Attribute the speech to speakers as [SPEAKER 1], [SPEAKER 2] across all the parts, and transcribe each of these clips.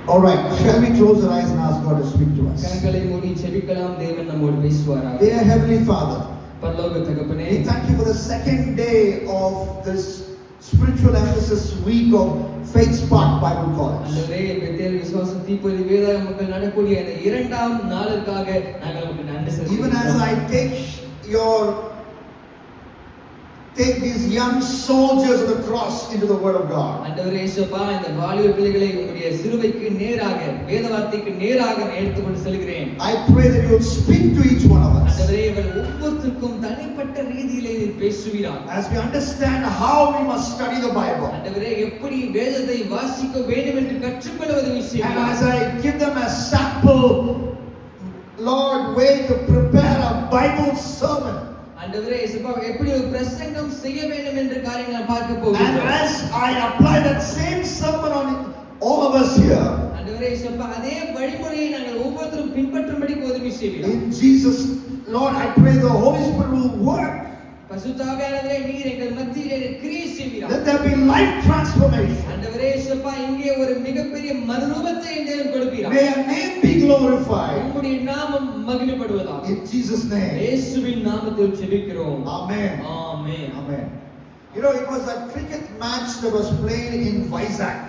[SPEAKER 1] All right, shall we close our eyes and ask God to speak to us?
[SPEAKER 2] கண்களை மூடி ஜெபிக்கலாம். தேவன் நம்மோடு பேசுவாராக.
[SPEAKER 1] Dear Heavenly Father,
[SPEAKER 2] பரலோக தகப்பனே,
[SPEAKER 1] we thank you for the second day of this spiritual emphasis week of Faith Spark Bible College.
[SPEAKER 2] ஆண்டவரே, Bethel விசுவாச தீப்பொறி வேதாக மக்கள் நடக்கூடிய இந்த இரண்டாம் நாளுக்காக நாங்கள் உங்களுக்கு நன்றி செலுத்துகிறோம்.
[SPEAKER 1] Even as I take these young soldiers of the cross into the word of God.
[SPEAKER 2] ஆண்டவரே இயேசுப்பா, இந்த வாலிப பிள்ளைகளை உம்முடைய சிலுவைக்கு நேராக வேத வார்த்தைக்கு நேராக நான் எடுத்துக்கொண்டு செல்கிறேன்.
[SPEAKER 1] I pray that you will speak to each one of us.
[SPEAKER 2] ஆண்டவரே, இவர் ஒவ்வொருவருக்கும் தனிப்பட்ட ரீதியிலே பேசுவீராக.
[SPEAKER 1] As we understand how we must study the Bible.
[SPEAKER 2] ஆண்டவரே, எப்படி வேதத்தை வாசிக்க வேண்டும் என்று கற்றுக்கொள்ள உதவி
[SPEAKER 1] And
[SPEAKER 2] செய்வீராக.
[SPEAKER 1] as I give them a sample, Lord, way to prepare a Bible sermon.
[SPEAKER 2] ஆண்டவரே இயேசுப்பா, எப்படி ஒரு பிரசங்கம் செய்ய வேண்டும் என்ற காரியங்களை நான் பார்க்க
[SPEAKER 1] And
[SPEAKER 2] போகிறேன்.
[SPEAKER 1] as I apply that same sermon on all of us here,
[SPEAKER 2] ஆண்டவரே இயேசுப்பா, அதே வழிமுறையை நாங்கள் ஒவ்வொருத்தரும் பின்பற்றும்படி உதவி செய்வீராக.
[SPEAKER 1] in Jesus, Lord, I pray the Holy Spirit will work.
[SPEAKER 2] பரிசுத்த ஆவியானவரே, நீர் எங்கள் மத்தியிலே கிரியை செய்வீராக.
[SPEAKER 1] Let there be life transformation.
[SPEAKER 2] ஆண்டவரே இயேசுப்பா, இங்கே ஒரு மிகப்பெரிய மறுரூபத்தை தேவன் கொடுப்பீராக.
[SPEAKER 1] May your name be glorified.
[SPEAKER 2] உம்முடைய நாமம் மகிமைப்படுவதாக.
[SPEAKER 1] In Jesus' name.
[SPEAKER 2] இயேசுவின் நாமத்தில் ஜெபிக்கிறோம்.
[SPEAKER 1] Amen.
[SPEAKER 2] Amen.
[SPEAKER 1] Amen. You know, it was a cricket match that was played in Vizag.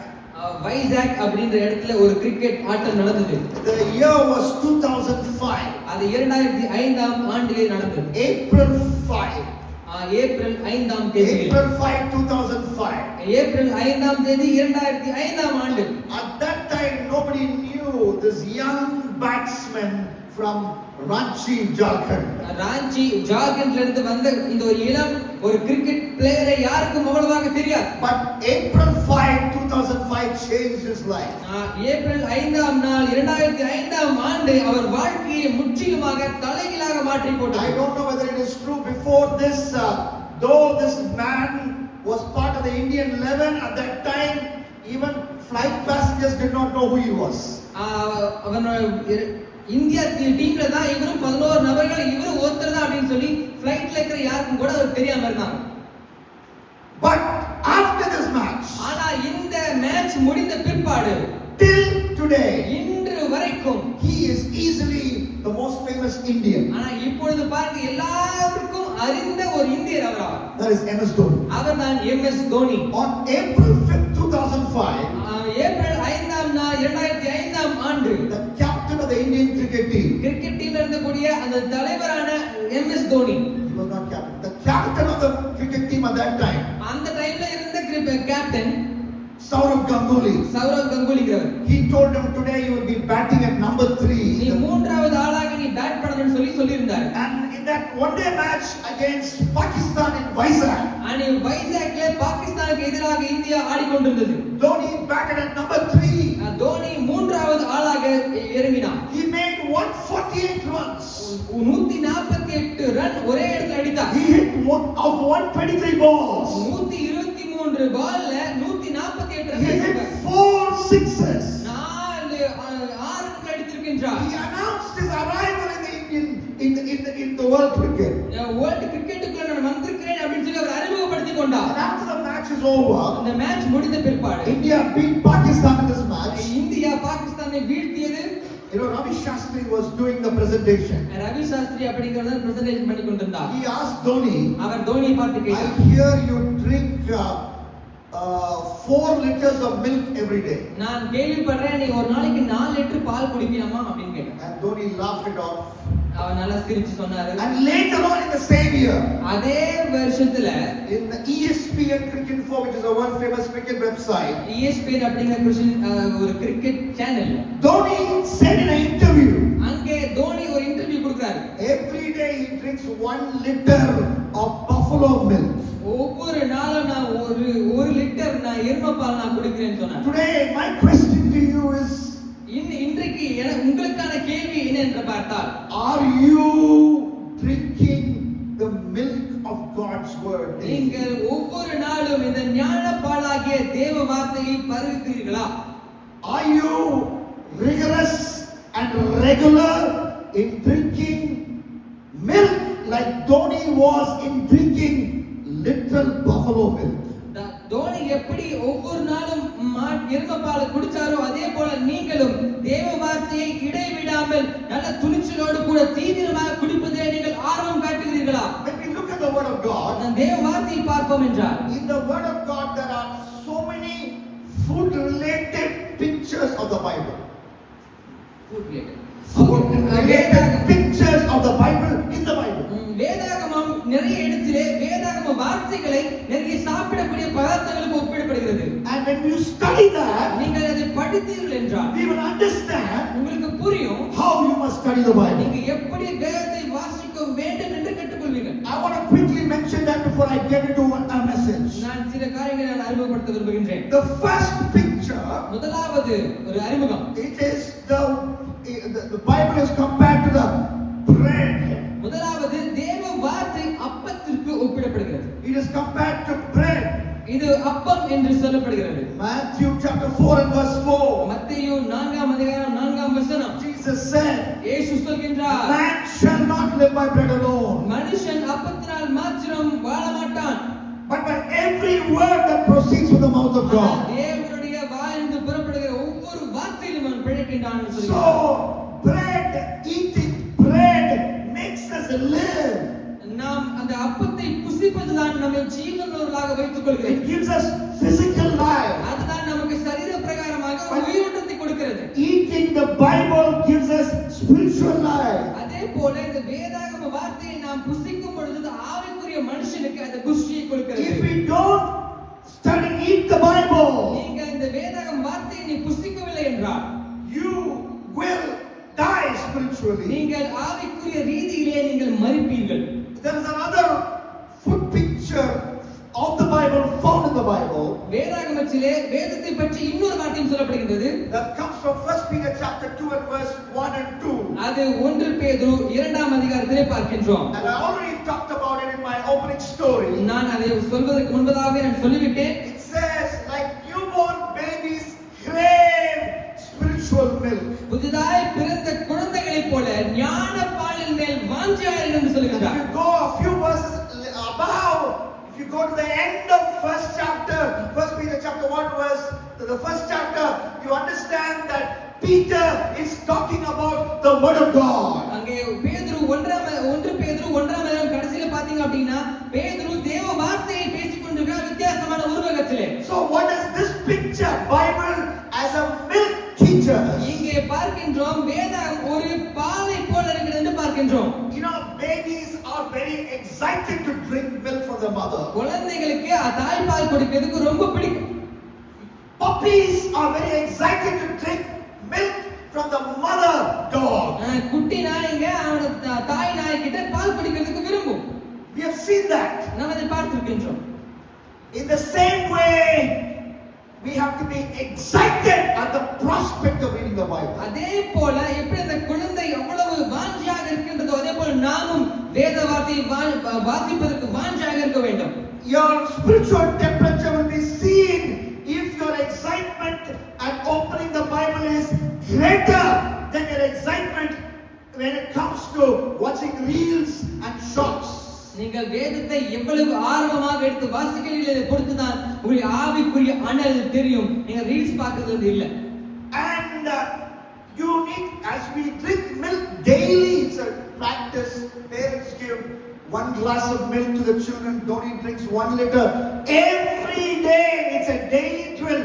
[SPEAKER 2] Vaisakh அப்படின்ற இடத்துல ஒரு கிரிக்கெட் ஆட்டம் நடந்தது.
[SPEAKER 1] The year was 2005.
[SPEAKER 2] அது 2005ஆம் ஆண்டிலே நடந்தது.
[SPEAKER 1] April 5.
[SPEAKER 2] ஏப்ரல் 5ஆம் தேதி.
[SPEAKER 1] April 5, 2005.
[SPEAKER 2] ஏப்ரல் 5ஆம் தேதி 2005ஆம் ஆண்டு.
[SPEAKER 1] At that time, nobody knew this young batsman from Ranchi, Jharkhand.
[SPEAKER 2] Ranchi ஜார்க்கண்ட்ல இருந்து வந்த இந்த ஒரு இளம் ஒரு கிரிக்கெட் பிளேயரை யாருக்கும் அவ்வளவாக தெரியாது.
[SPEAKER 1] But April 5, 2005 changed his life.
[SPEAKER 2] April 5ஆம் நாள் 2005ஆம் ஆண்டு அவர் வாழ்க்கையை முற்றிலுமாக தலைகீழாக மாற்றி போட்டார்.
[SPEAKER 1] I don't know whether it is true. Before this, though this man was part of the Indian 11 at that time, even flight passengers did not know who he was.
[SPEAKER 2] India டீம்ல தான் இவரும் 11 நபர்கள் இவரும் ஒருத்தர் தான் அப்படினு சொல்லி ஃளைட்ல இருக்கிற யாருக்கும் கூட அவர் தெரியாம இருந்தாங்க.
[SPEAKER 1] But after this match,
[SPEAKER 2] ஆனா இந்த மேட்ச் முடிந்த பிற்பாடு
[SPEAKER 1] till today,
[SPEAKER 2] இன்று வரைக்கும்
[SPEAKER 1] he is easily the most famous Indian.
[SPEAKER 2] ஆனா இப்பொழுது பாருங்க, எல்லாருக்கும் அறிந்த ஒரு இந்தியர் அவராவார்.
[SPEAKER 1] That is MS Dhoni.
[SPEAKER 2] அவர் தான் MS Dhoni.
[SPEAKER 1] On April 5th, 2005,
[SPEAKER 2] April 5ஆம் நாள் 2005ஆம் ஆண்டு
[SPEAKER 1] the captain of the Indian cricket team,
[SPEAKER 2] cricket டீம்ல இருக்கக்கூடிய அந்த தலைவரான MS Dhoni,
[SPEAKER 1] he was not captain, the captain of the cricket team at that time,
[SPEAKER 2] அந்த டைம்ல இருந்த கேப்டன்
[SPEAKER 1] Sourav Ganguly,
[SPEAKER 2] சௌரவ் கங்குலிங்கிறவர்,
[SPEAKER 1] he told him, today you will be batting at number 3.
[SPEAKER 2] நீ மூன்றாவது ஆளாக நீ பேட் பண்ணணும்னு சொல்லியிருந்தார்.
[SPEAKER 1] And in that one day match against Pakistan in Vizag,
[SPEAKER 2] அனி வைசாக்ல பாகிஸ்தானுக்கு எதிராக இந்தியா ஆடிக்கொண்டிருந்தது.
[SPEAKER 1] Dhoni batted at number 3.
[SPEAKER 2] Dhoni மூன்றாவது ஆளாக இறங்கினார்.
[SPEAKER 1] He made 148 runs.
[SPEAKER 2] 148 ரன் ஒரே இடத்துல அடித்தார்.
[SPEAKER 1] He hit out 123 balls.
[SPEAKER 2] 123 பால்ல 148 ரன்
[SPEAKER 1] He hit
[SPEAKER 2] அடித்தார்.
[SPEAKER 1] 4 sixes.
[SPEAKER 2] 6 ரன் அடித்திருக்கின்றார்.
[SPEAKER 1] He announced his arrival in the world cricket.
[SPEAKER 2] World கிரிக்கெட்டுக்குள்ள நான் வந்திருக்கிறேன் அப்படினு சொல்லி அவர் அறிமுகப்படுத்திக் கொண்டார்.
[SPEAKER 1] And after the match is over,
[SPEAKER 2] அந்த மேட்ச் முடிந்த பிற்பாடு
[SPEAKER 1] India beat Pakistan in this match.
[SPEAKER 2] India பாகிஸ்தானை வீழ்த்தியது.
[SPEAKER 1] You know, Ravi Shastri was doing the presentation.
[SPEAKER 2] Ravi Shastri அப்படிங்கறத பிரசன்டேஷன் பண்ணி கொண்டிருந்தார்.
[SPEAKER 1] He asked Dhoni,
[SPEAKER 2] அவர் தோனியை பார்த்து
[SPEAKER 1] I
[SPEAKER 2] கேட்டார்,
[SPEAKER 1] hear you drink 4 liters of milk every day.
[SPEAKER 2] நான் கேள்விப்படுறேன் நீ ஒரு நாளைக்கு 4 லிட்டர் பால் குடிப்பியாமா அப்படின்னு கேட்டார்.
[SPEAKER 1] And Dhoni laughed it off.
[SPEAKER 2] அவர் நல்லா சிரிச்சு சொன்னாரு.
[SPEAKER 1] And later on in the same year,
[SPEAKER 2] அதே வருஷத்துல
[SPEAKER 1] in the ESPN Cricket Info, which is a world famous cricket website,
[SPEAKER 2] ESPN அப்படிங்கிற ஒரு cricket channel,
[SPEAKER 1] Dhoni said in an interview,
[SPEAKER 2] அங்கே தோனி ஒரு interview கொடுக்கிறாரு.
[SPEAKER 1] every day he drinks 1 liter of buffalo milk.
[SPEAKER 2] ஒவ்வொரு நாளும் நான் ஒரு லிட்டர் நான் எருமை பால் நான் குடிக்கிறேன்னு சொன்னார்.
[SPEAKER 1] Today my question to you is,
[SPEAKER 2] இன்றைக்கு உங்களுக்கான கேள்வி என்ன என்று பார்த்தால்,
[SPEAKER 1] are you drinking the milk of God's word?
[SPEAKER 2] நீங்கள் ஒவ்வொரு நாளும் இந்த ஞான பாலாகிய தேவ வார்த்தையை பருகுகிறீர்களா?
[SPEAKER 1] Are you rigorous and regular in drinking milk like Dhoni was in drinking literal buffalo milk?
[SPEAKER 2] Dhoni எப்படி ஒவ்வொரு நாளும் எருமை பால் குடிச்சாரோ அதே போல நீங்கள் தேவ வார்த்தையை இடைவிடாமல் நல்ல துணிச்சலோடு கூட தீவிரமாக குடிப்பதிலே நீங்கள் ஆர்வம் காட்டுகிறீர்களா?
[SPEAKER 1] When we look at the word of God,
[SPEAKER 2] நாம் தேவ வார்த்தையை பார்ப்போம் என்றால்
[SPEAKER 1] in the word of God there are so many food related pictures of the Bible. Food related pictures of the Bible in the Bible.
[SPEAKER 2] வேதாகமம் நிறைய இடத்திலே வேதாகம வார்த்தைகளை நிறைய சாப்பிடக்கூடிய பதார்த்தங்களுக்கு ஒப்பிடப்படுகிறது.
[SPEAKER 1] And when you study that,
[SPEAKER 2] நீங்கள் அதை படித்தீர்கள் என்றால்
[SPEAKER 1] we will understand
[SPEAKER 2] உங்களுக்கு புரியும்
[SPEAKER 1] how you must study the Bible.
[SPEAKER 2] நீங்க எப்படி வேதத்தை வாசிக்க வேண்டும் என்று கற்றுக்கொள்வீர்கள்.
[SPEAKER 1] I want to quickly mention that before I get into a message.
[SPEAKER 2] நான் சில காரியங்களை நான் அறிமுகப்படுத்த விரும்புகின்றேன்.
[SPEAKER 1] The first picture,
[SPEAKER 2] முதலாவது ஒரு அறிமுகம்.
[SPEAKER 1] it is the Bible is compared to the bread.
[SPEAKER 2] முதலாவது தேவ வார்த்தை அப்பத்திற்கு ஒப்பிடப்படுகிறது.
[SPEAKER 1] It is compared to bread.
[SPEAKER 2] இது அப்பம் என்று சொல்லப்படுகிறது.
[SPEAKER 1] Matthew chapter 4 and verse 4.
[SPEAKER 2] மத்தேயு 4ஆம் அதிகாரம் 4ஆம் வசனம்.
[SPEAKER 1] Jesus said,
[SPEAKER 2] இயேசு சொல்கின்றார்,
[SPEAKER 1] man shall not live by bread alone,
[SPEAKER 2] மனுஷன் அப்பத்தினால் மாத்திரம் வாழ மாட்டான்,
[SPEAKER 1] but by every word that proceeds from the mouth of God.
[SPEAKER 2] தேவனுடைய வாயிலிருந்து புறப்படுகிற ஒவ்வொரு வார்த்தையிலும் அவன் பிழைக்கின்றான் என்று
[SPEAKER 1] So
[SPEAKER 2] சொல்கிறார்.
[SPEAKER 1] bread, eating bread makes us live.
[SPEAKER 2] நாம் அந்த அப்பத்தை புசிப்பதுதான் நம்மை ஜீவனுள்ளவர்களாக வைத்துக் கொள்கிறது.
[SPEAKER 1] It gives us physical life.
[SPEAKER 2] அதுதான் நமக்கு சரீர பிரகாரமாக ஒரு உயிரோட்டத்தை கொடுக்கிறது.
[SPEAKER 1] Eating the Bible gives us spiritual life.
[SPEAKER 2] அதே போல இந்த வேதாகம வார்த்தையை நாம் புசிக்கும் பொழுது ஆவிக்குரிய மனுஷனுக்கு அந்த புஷ்டியை கொடுக்கிறது.
[SPEAKER 1] If we don't study, eat the Bible,
[SPEAKER 2] நீங்க இந்த வேதாகம வார்த்தையை நீ புசிக்கவில்லை என்றால்
[SPEAKER 1] you will die spiritually.
[SPEAKER 2] நீங்கள் ஆவிக்குரிய ரீதியிலே நீங்கள் மரிப்பீர்கள்.
[SPEAKER 1] There is another food picture of the Bible found in the Bible
[SPEAKER 2] வேதாகமத்திலே வேதத்தை பற்றி இன்னொரு வார்த்தையும் சொல்லப்படுகிறது.
[SPEAKER 1] that comes from 1 Peter chapter 2 and verse 1 and 2.
[SPEAKER 2] அது 1 பேதுரு 2ஆம் அதிகாரத்திலே பார்க்கின்றோம்.
[SPEAKER 1] And I already talked about it in my opening story.
[SPEAKER 2] நான் அதை சொல்வதற்கு முன்பதாகவே நான் சொல்லிவிட்டேன்.
[SPEAKER 1] It says, like newborn babies crave spiritual milk.
[SPEAKER 2] புதிதாய் பிறந்த குழந்தைகளைப் போல ஞான பாலின் மேல் வாஞ்சையாயிரு என்று
[SPEAKER 1] If
[SPEAKER 2] சொல்கிறார்.
[SPEAKER 1] you go a few verses above, if you go to the end of first chapter, 1 Peter chapter 1 verse, the first chapter, you understand that Peter is talking about the word of God.
[SPEAKER 2] அங்கே பேதுரு 1 பேதுரு 1ஆம் அதிகாரம் கடைசில பாத்தீங்க அப்படினா பேதுரு தேவ வார்த்தையை பேசிக் கொண்டிருக்கிற வித்தியாசமான உருவகத்திலே.
[SPEAKER 1] So what is this picture? Bible as a milk teacher.
[SPEAKER 2] இங்கே பார்க்கின்றோம் வேதம் ஒரு பாலை போல இருக்கிறது என்று பார்க்கின்றோம்.
[SPEAKER 1] You know, babies are very excited to drink milk from their mother.
[SPEAKER 2] குழந்தைகளுக்கு தாய்ப்பால் குடிக்கிறதுக்கு ரொம்ப பிடிக்கும்.
[SPEAKER 1] Puppies are very excited to drink milk from the mother dog.
[SPEAKER 2] குட்டி நாய்ங்க அவனோட தாய் நாய் கிட்ட பால் குடிக்கிறதுக்கு விரும்பும்.
[SPEAKER 1] We have seen that.
[SPEAKER 2] நாம் அதை பார்த்திருக்கின்றோம்.
[SPEAKER 1] In the same way, we have to be excited at the prospect of reading the Bible.
[SPEAKER 2] அதே போல எப்படி அந்த குழந்தை எவ்வளவு வாஞ்சியாக இருக்கின்றதோ அதே போல நாமும் வேத வார்த்தையை வாசிப்பதற்கு வாஞ்சியாக இருக்க வேண்டும்.
[SPEAKER 1] Your spiritual temperature will be seen if your excitement at opening the Bible is greater than your excitement when it comes to watching reels and shorts.
[SPEAKER 2] நீங்கள் வேதத்தை எவ்வளவு ஆர்வமாக எடுத்து வாசிக்கிறீர்கள் இதை பொறுத்துதான் உங்களுடைய ஆவிக்குரிய அனல் தெரியும். நீங்க ரீல்ஸ் பார்க்கிறது இல்ல.
[SPEAKER 1] And you need, as we drink milk daily, it's a practice. Parents give 1 glass of milk to the children. Dhoni drinks 1 liter every day. It's a daily drill.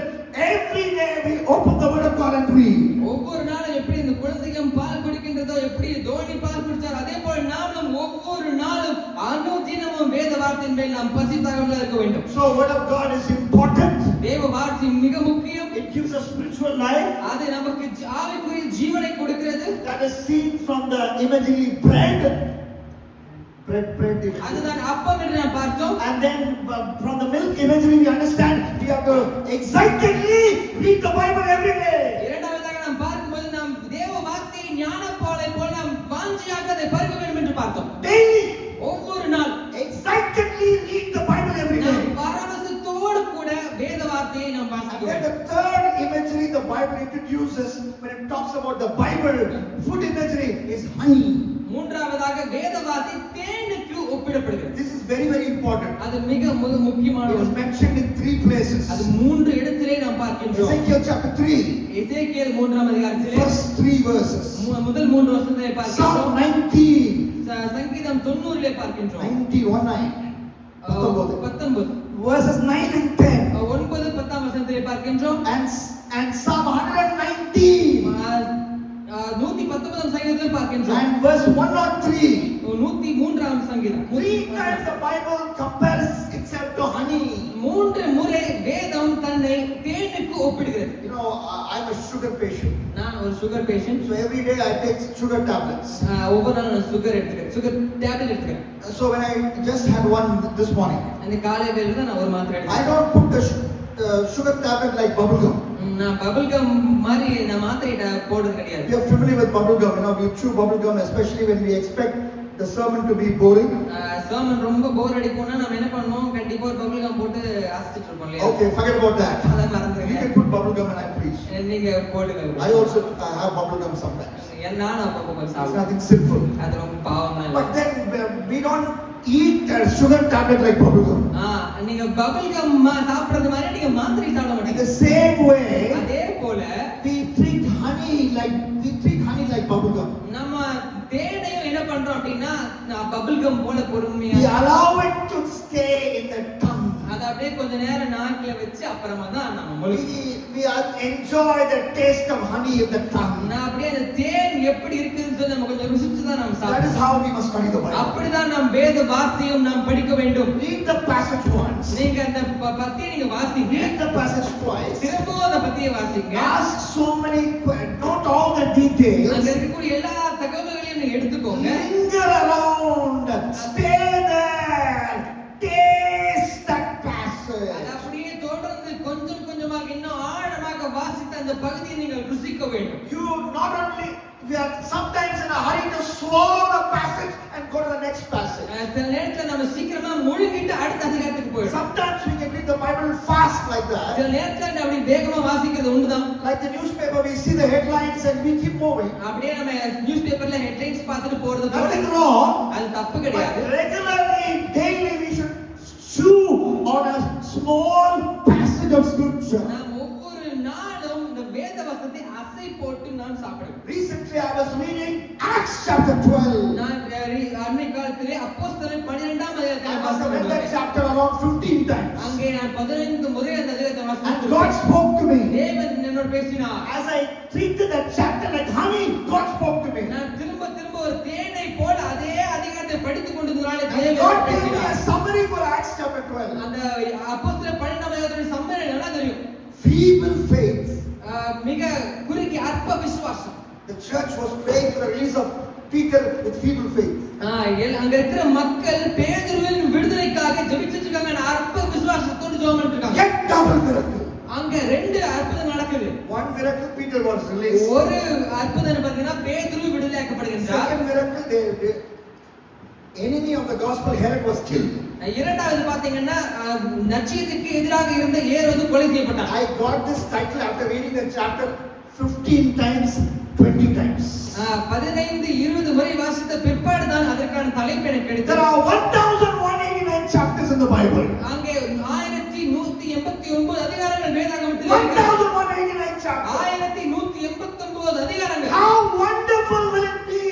[SPEAKER 1] Every day we open the word of God and read.
[SPEAKER 2] ஒவ்வொரு நாளும் எப்படி இந்த குழந்தையும் பால் குடிக்கின்றதோ எப்படி தோனி பால் குடிச்சார் அதே போல நாமும் ஒவ்வொரு நாளும் அனுதினமும் வேத வார்த்தையின் மேல் நாம் பசித்தாகவே இருக்க வேண்டும்.
[SPEAKER 1] So word of God is important.
[SPEAKER 2] தேவ வார்த்தை மிக முக்கியம்.
[SPEAKER 1] It gives us spiritual life.
[SPEAKER 2] அது நமக்கு ஆவிக்குரிய ஜீவனை கொடுக்கிறது.
[SPEAKER 1] That is seen from the imagery bread. Bread.
[SPEAKER 2] அதுதான் அப்பம் என்று நாம் பார்த்தோம்.
[SPEAKER 1] And then from the milk imagery we understand we have to excitedly read the Bible every day.
[SPEAKER 2] இரண்டாவதாக நாம் பார்க்கும்போது நாம் தேவ வார்த்தையை ஞானப்பாலை போல நாம் வாஞ்சியாக அதை பருக வேண்டும் என்று பார்த்தோம்.
[SPEAKER 1] Daily.
[SPEAKER 2] ஒவ்வொரு நாள்
[SPEAKER 1] Excitedly read the Bible every day.
[SPEAKER 2] நாம் பரவசத்தோடு கூட வேத வார்த்தையை நாம் வாசிக்க
[SPEAKER 1] And then
[SPEAKER 2] வேண்டும்.
[SPEAKER 1] the third imagery the Bible introduces when it talks about the Bible, food imagery is honey.
[SPEAKER 2] மூன்றாவதாக வேத வார்த்தை தேனுக்கு ஒப்பிடப்படுகிறது.
[SPEAKER 1] This is very, very important.
[SPEAKER 2] அது மிக முக்கியமான
[SPEAKER 1] It is mentioned in 3 places.
[SPEAKER 2] அது 3 இடத்திலே நாம் பார்க்கின்றோம்.
[SPEAKER 1] Ezekiel chapter 3.
[SPEAKER 2] எசேக்கியேல் 3ஆம் அதிகாரத்திலே
[SPEAKER 1] First 3 verses.
[SPEAKER 2] முதல் 3 வசனத்தை பார்க்கிறோம்.
[SPEAKER 1] Psalm 19.
[SPEAKER 2] சங்கீதம் 90லே பார்க்கின்றோம்.
[SPEAKER 1] 19 verses 9 and 10.
[SPEAKER 2] 9 10ஆம் வசனத்திலே பார்க்கின்றோம்.
[SPEAKER 1] And Psalm 119.
[SPEAKER 2] 119ஆம் சங்கீதத்திலே பார்க்கின்றோம்.
[SPEAKER 1] And verse 103.
[SPEAKER 2] 103ஆம் சங்கீதம்.
[SPEAKER 1] 3 times the Bible compares itself to honey.
[SPEAKER 2] 3 முறை வேதம் தன்னை தேனுக்கு ஒப்பிடுகிறது.
[SPEAKER 1] You know, I'm a sugar patient.
[SPEAKER 2] நான் ஒரு sugar patient.
[SPEAKER 1] So every day I take sugar tablets.
[SPEAKER 2] ஒவ்வொரு நாளும் சுகர் எடுத்துக்கிறேன். சுகர் டேப்லெட் எடுத்துக்கிறேன்.
[SPEAKER 1] So when I just had one this morning.
[SPEAKER 2] அந்த காலையில தான் நான் ஒரு மாத்திரை எடுத்தேன்.
[SPEAKER 1] I don't put the sugar tablet like bubble gum.
[SPEAKER 2] நான் bubble gum மாதிரி நான் மாத்திரை போடுறது கிடையாது.
[SPEAKER 1] We are familiar with bubble gum. You know, we chew bubble gum especially when we expect the sermon to be boring.
[SPEAKER 2] sermon ரொம்ப போர் அடிக்கும்னா நாம என்ன பண்ணுவோம்? கண்டிப்பா ஒரு bubble gum போட்டு ஆசிட்டு இருப்போம் இல்லையா?
[SPEAKER 1] Okay, forget about that.
[SPEAKER 2] அத மறந்துருங்க.
[SPEAKER 1] You can put bubble gum when I preach.
[SPEAKER 2] நீங்க போடுங்க.
[SPEAKER 1] I also have bubble gum sometimes.
[SPEAKER 2] நானும் அப்பப்போ
[SPEAKER 1] It's
[SPEAKER 2] சாப்பிடுவேன்.
[SPEAKER 1] nothing sinful.
[SPEAKER 2] அது ரொம்ப பாவம் தான்.
[SPEAKER 1] But then we don't eat a sugar tablet like bubble gum.
[SPEAKER 2] நீங்க bubble gum சாப்பிடுறது மாதிரி நீங்க மாத்திரை சாப்பிட
[SPEAKER 1] In
[SPEAKER 2] மாட்டீங்க.
[SPEAKER 1] the same way,
[SPEAKER 2] அதே போல
[SPEAKER 1] we treat honey like bubble gum.
[SPEAKER 2] நம்ம தேனையும் என்ன பண்றோம் அப்படின்னா bubble gum போல பொறுமையா
[SPEAKER 1] We allow it to stay in the tongue.
[SPEAKER 2] அத அப்படியே கொஞ்ச நேரம் நாக்குல வச்சு அப்புறமா தான் நம்ம முழுங்கி
[SPEAKER 1] We enjoy the taste of honey in the tongue.
[SPEAKER 2] நான் அப்படியே அந்த தேன் எப்படி இருக்குன்னு சொல்லி நம்ம கொஞ்சம் ருசிச்சு தான் நம்ம
[SPEAKER 1] That is
[SPEAKER 2] சாப்பிடணும்.
[SPEAKER 1] how we must study the Bible.
[SPEAKER 2] அப்படிதான் நாம் வேத வார்த்தையும் நாம் படிக்க வேண்டும்.
[SPEAKER 1] Read the passage once.
[SPEAKER 2] நீங்க அந்த பத்தியை நீங்க வாசிங்க.
[SPEAKER 1] Read the passage twice.
[SPEAKER 2] திரும்பவும் அந்த பத்தியை வாசிங்க.
[SPEAKER 1] Ask so many, not all the details.
[SPEAKER 2] அங்க இருக்கக்கூடிய எல்லா தகவல்களையும் நீங்க எடுத்துக்கோங்க.
[SPEAKER 1] Linger around. Stay there. Taste that passage.
[SPEAKER 2] அது அப்படியே தொடர்ந்து கொஞ்சம் கொஞ்சமாக இன்னும் ஆழமாக வாசித்த அந்த பகுதியை நீங்கள் ருசிக்க வேண்டும்.
[SPEAKER 1] You not only, we are sometimes in a hurry to swallow the passage and go to the next passage.
[SPEAKER 2] சில நேரத்துல நம்ம சீக்கிரமா முழுங்கிட்டு அடுத்த அதிகாரத்துக்கு போயிடும்.
[SPEAKER 1] Sometimes we can read the Bible fast like that.
[SPEAKER 2] சில நேரத்துல அப்படி வேகமா வாசிக்கிறது உண்டுதான்.
[SPEAKER 1] Like the newspaper, we see the headlines and we keep moving.
[SPEAKER 2] அப்படியே நம்ம நியூஸ் பேப்பர்ல ஹெட்லைன்ஸ் பார்த்துட்டு போறது போல.
[SPEAKER 1] Nothing wrong.
[SPEAKER 2] அது தப்பு கிடையாது.
[SPEAKER 1] But regularly, daily, we should chew on a small passage of scripture.
[SPEAKER 2] நாம் ஒவ்வொரு நாளும் இந்த வேத வசனத்தை அசை போட்டு நாம் சாப்பிடுவோம்.
[SPEAKER 1] Recently, I was reading Acts chapter 12.
[SPEAKER 2] நான் அன்னை காலத்திலே அப்போஸ்தலர் 12ஆம்
[SPEAKER 1] I
[SPEAKER 2] அதிகாரத்தை
[SPEAKER 1] must have read that
[SPEAKER 2] வாசித்தேன்.
[SPEAKER 1] chapter around 15 times.
[SPEAKER 2] அங்கே நான் 15 முறை அந்த அதிகாரத்தை
[SPEAKER 1] And
[SPEAKER 2] வாசித்தேன்.
[SPEAKER 1] God spoke to me.
[SPEAKER 2] தேவன் என்னோடு பேசினார்.
[SPEAKER 1] As I treated that chapter like honey, God spoke to me.
[SPEAKER 2] நான் திரும்ப ஒரு தேனை போல அதே அதிகாரத்தை படித்துக் கொண்டிருந்தனால
[SPEAKER 1] And
[SPEAKER 2] தேவன்
[SPEAKER 1] God gave me a
[SPEAKER 2] பேசினார்.
[SPEAKER 1] summary for Acts chapter 12.
[SPEAKER 2] அந்த அப்போஸ்தலர் 12ஆம் அதிகாரத்தோட சம்மரி நல்லா தெரியும்.
[SPEAKER 1] Feeble faith.
[SPEAKER 2] மிக குறுகிய அற்ப விசுவாசம்.
[SPEAKER 1] The church was praying for the release of Peter with feeble faith.
[SPEAKER 2] அங்க இருக்கிற மக்கள் பேதுருவின் விடுதலைக்காக ஜெபிச்சிட்டு இருக்காங்க. அற்ப விசுவாசத்தோடு ஜெபம் பண்ணிட்டு இருக்காங்க.
[SPEAKER 1] Yet double miracle.
[SPEAKER 2] அங்க 2 அற்புதம் நடக்குது.
[SPEAKER 1] One miracle, Peter was released.
[SPEAKER 2] ஒரு அற்புதம் பார்த்தீங்கன்னா பேதுரு விடுதலையாக்கப்படுகின்றார்.
[SPEAKER 1] Second miracle, the enemy of the gospel, Herod, was killed.
[SPEAKER 2] இரண்டாவது பாத்தீங்கன்னா நற்செய்திக்கு எதிராக இருந்த ஏரோது கொலை செய்யப்பட்டார்.
[SPEAKER 1] I got this title after reading the chapter 15 times, 20 times.
[SPEAKER 2] 15-20 முறை வாசித்த பிற்பாடு தான் அதற்கான தலைப்பு எனக்கு
[SPEAKER 1] There
[SPEAKER 2] கிடைத்தது.
[SPEAKER 1] are 1189 chapters in the Bible.
[SPEAKER 2] அங்கே 1189 அதிகாரங்கள் வேதாகமத்தில் இருக்கிறது.
[SPEAKER 1] 1189 chapters.
[SPEAKER 2] 1189 அதிகாரங்கள்.
[SPEAKER 1] How wonderful will it be?